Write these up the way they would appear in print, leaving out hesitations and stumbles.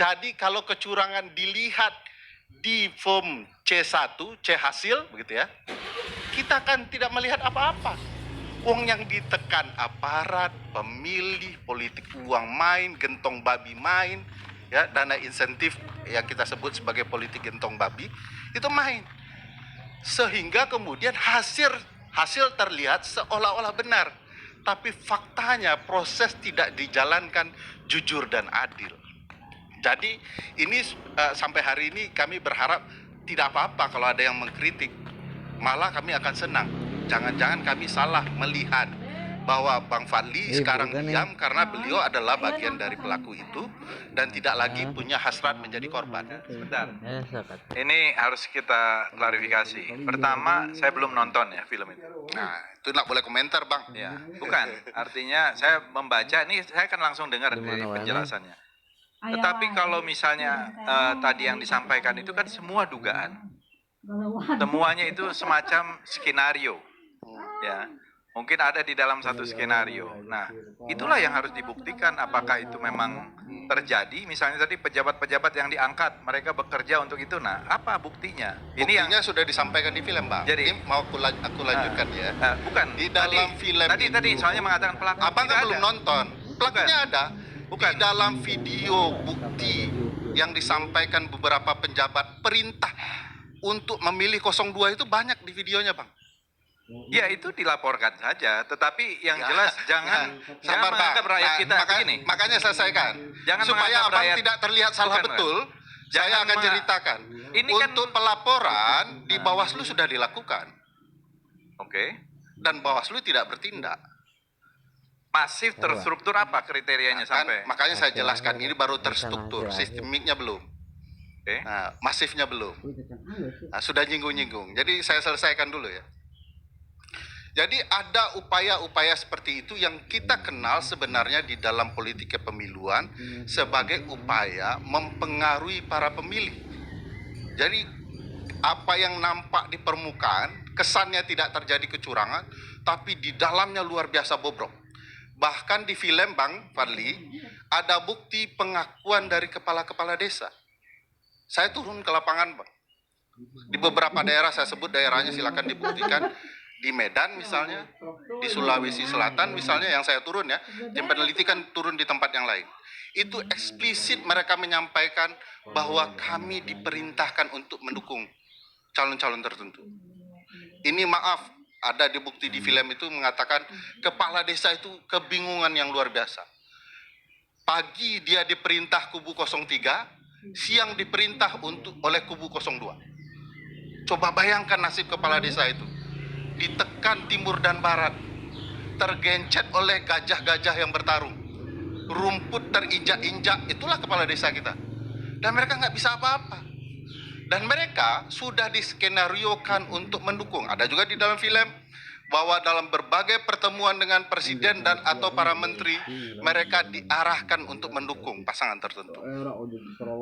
Jadi kalau kecurangan dilihat di form C1, C hasil begitu ya, kita kan tidak melihat apa-apa. Uang yang ditekan aparat, pemilih, politik uang main, gentong babi main, ya, dana insentif yang kita sebut sebagai politik gentong babi itu main. Sehingga kemudian hasil terlihat seolah-olah benar, tapi faktanya proses tidak dijalankan jujur dan adil. Jadi ini sampai hari ini kami berharap tidak apa-apa kalau ada yang mengkritik, malah kami akan senang. Jangan-jangan kami salah melihat bahwa Bang Fadli sekarang diam karena beliau adalah bagian dari pelaku itu dan tidak lagi punya hasrat menjadi korban. Sebentar, ini harus kita klarifikasi. Pertama, saya belum nonton ya film itu. Nah, itu nggak boleh komentar, Bang. Ya, bukan. Artinya saya membaca, ini saya akan langsung dengar dari penjelasannya. Tetapi kalau misalnya tadi yang disampaikan itu kan semua dugaan. Semuanya itu semacam skenario. Ya, mungkin ada di dalam satu skenario. Nah, itulah yang harus dibuktikan apakah itu memang terjadi. Misalnya tadi pejabat-pejabat yang diangkat, mereka bekerja untuk itu. Nah, apa buktinya? Ini yang sudah disampaikan di film, Bang. Jadi ini mau aku lanjutkan ya. Bukan di dalam film tadi soalnya mengatakan pelaku. Abang kan belum nonton. Pelakunya ada. Bukan. Di dalam video bukti yang disampaikan beberapa penjabat perintah untuk memilih 02 itu banyak di videonya, Bang. Ya, itu dilaporkan saja, tetapi yang jelas jangan menganggap rakyat kita begini. Makanya selesaikan. Jangan supaya Abang tidak terlihat salah betul. Saya akan ceritakan. Ini untuk pelaporan di Bawaslu sudah dilakukan. Oke. Dan Bawaslu tidak bertindak. Masif terstruktur apa kriterianya sampai? Makanya saya jelaskan, ini baru terstruktur, sistemiknya belum. Nah, masifnya belum. Nah, sudah nyinggung-nyinggung. Jadi saya selesaikan dulu ya. Jadi ada upaya-upaya seperti itu yang kita kenal sebenarnya di dalam politik kepemiluan sebagai upaya mempengaruhi para pemilih. Jadi apa yang nampak di permukaan kesannya tidak terjadi kecurangan, tapi di dalamnya luar biasa bobrok. Bahkan di film Bang Fadli ada bukti pengakuan dari kepala-kepala desa. Saya turun ke lapangan, Bang. Di beberapa daerah, saya sebut daerahnya, silakan dibuktikan. Di Medan misalnya, di Sulawesi Selatan misalnya yang saya turun ya, tim peneliti kan turun di tempat yang lain. Itu eksplisit mereka menyampaikan bahwa kami diperintahkan untuk mendukung calon-calon tertentu. Ini maaf, ada di bukti di film itu mengatakan kepala desa itu kebingungan yang luar biasa. Pagi dia diperintah kubu 03, siang diperintah oleh kubu 02. Coba bayangkan nasib kepala desa itu. Ditekan timur dan barat, tergencet oleh gajah-gajah yang bertarung, rumput terinjak-injak, itulah kepala desa kita. Dan mereka nggak bisa apa-apa. Dan mereka sudah diskenariokan untuk mendukung. Ada juga di dalam film bahwa dalam berbagai pertemuan dengan presiden dan atau para menteri, mereka diarahkan untuk mendukung pasangan tertentu.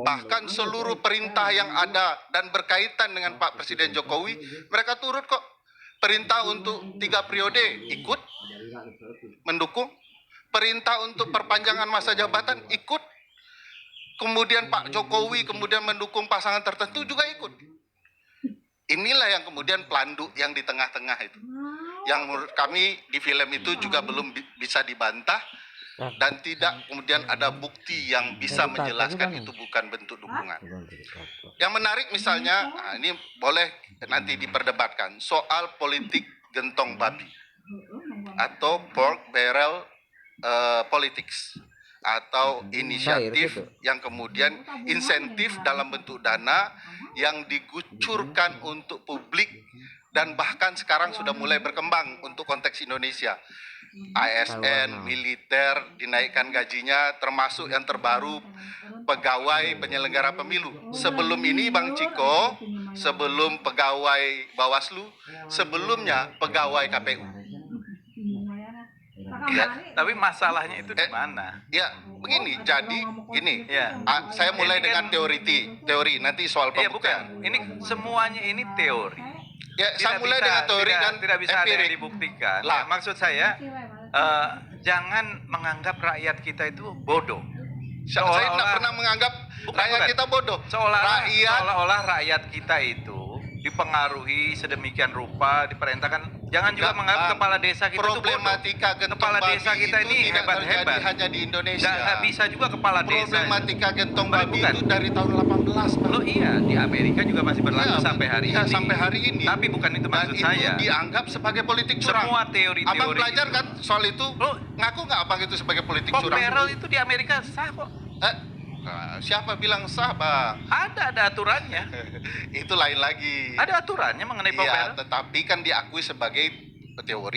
Bahkan seluruh perintah yang ada dan berkaitan dengan Pak Presiden Jokowi, mereka turut kok. Perintah untuk 3 periode ikut mendukung, perintah untuk perpanjangan masa jabatan ikut, kemudian Pak Jokowi kemudian mendukung pasangan tertentu juga ikut. Inilah yang kemudian pelanduk yang di tengah-tengah itu, yang menurut kami di film itu juga belum bisa dibantah dan tidak kemudian ada bukti yang bisa menjelaskan itu bukan bentuk dukungan. Yang menarik misalnya, nah ini boleh nanti diperdebatkan, soal politik gentong babi atau pork barrel politics atau inisiatif yang kemudian insentif dalam bentuk dana yang digucurkan untuk publik dan bahkan sekarang sudah mulai berkembang untuk konteks Indonesia. ASN, militer dinaikkan gajinya, termasuk yang terbaru pegawai penyelenggara pemilu. Sebelum ini Bang Ciko, sebelum pegawai Bawaslu, sebelumnya pegawai KPU. Ya, tapi masalahnya itu di mana? Ya, begini. Jadi gini. Ya. Saya mulai dengan teori nanti soal pembuktian. Bukan. Ini semuanya ini teori. Ya, saya mulai dengan teori dan tidak bisa ada yang dibuktikan. Lah, maksud saya jangan menganggap rakyat kita itu bodoh. Saya tidak pernah menganggap rakyat kita bodoh. Seolah-olah rakyat kita itu dipengaruhi sedemikian rupa, diperintahkan. Jangan juga menganggap kepala desa kita itu bodoh. Problematika gentong Kepala babi desa kita itu ini tidak hebat-hebat. terjadi hanya di Indonesia. Nggak bisa juga kepala desa. Problematika gentong babi Bukan. itu dari tahun 18, Pak. Loh iya, di Amerika juga masih berlaku sampai hari ini. Sampai hari ini. Tapi bukan itu maksud Dan saya. itu dianggap sebagai politik curang. Semua teori-teori Abang belajar itu. kan soal itu? Loh, Ngaku nggak abang itu sebagai politik Pop curang? barrel itu di Amerika sah kok. Siapa bilang sah, Bang? Ada aturannya. Itu lain lagi. Ada aturannya mengenai pop Iya, barrel. tetapi kan diakui sebagai teori